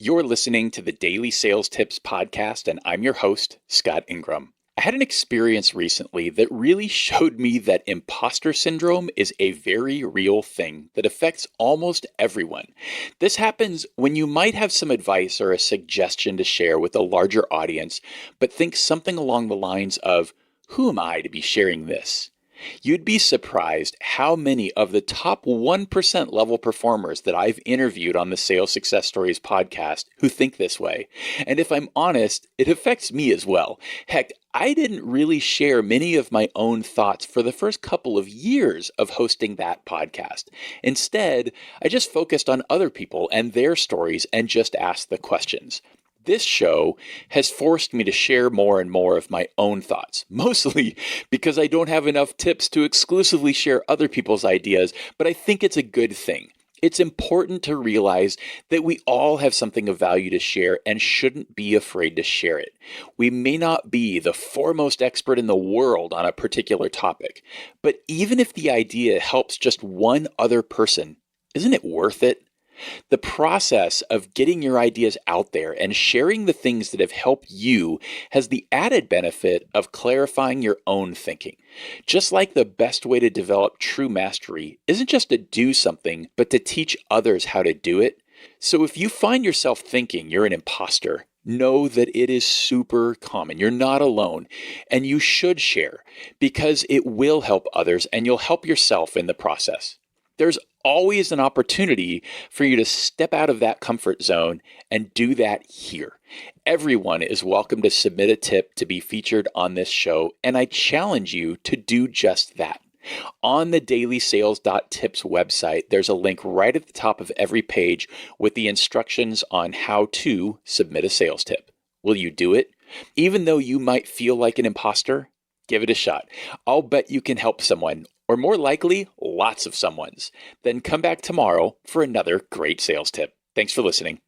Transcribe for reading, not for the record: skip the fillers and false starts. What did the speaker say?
You're listening to the Daily Sales Tips Podcast, and I'm your host, Scott Ingram. I had an experience recently that really showed me that imposter syndrome is a very real thing that affects almost everyone. This happens when you might have some advice or a suggestion to share with a larger audience, but think something along the lines of, who am I to be sharing this? You'd be surprised how many of the top 1% level performers that I've interviewed on the Sales Success Stories podcast who think this way. And if I'm honest, it affects me as well. Heck, I didn't really share many of my own thoughts for the first couple of years of hosting that podcast. Instead, I just focused on other people and their stories and just asked the questions. This show has forced me to share more and more of my own thoughts, mostly because I don't have enough tips to exclusively share other people's ideas, but I think it's a good thing. It's important to realize that we all have something of value to share and shouldn't be afraid to share it. We may not be the foremost expert in the world on a particular topic, but even if the idea helps just one other person, isn't it worth it? The process of getting your ideas out there and sharing the things that have helped you has the added benefit of clarifying your own thinking. Just like the best way to develop true mastery isn't just to do something, but to teach others how to do it. So if you find yourself thinking you're an imposter, know that it is super common. You're not alone, and you should share because it will help others and you'll help yourself in the process. There's always an opportunity for you to step out of that comfort zone and do that here. Everyone is welcome to submit a tip to be featured on this show, and I challenge you to do just that. On the dailysales.tips website, there's a link right at the top of every page with the instructions on how to submit a sales tip. Will you do it? Even though you might feel like an imposter, give it a shot. I'll bet you can help someone, or more likely, lots of someones. Then come back tomorrow for another great sales tip. Thanks for listening.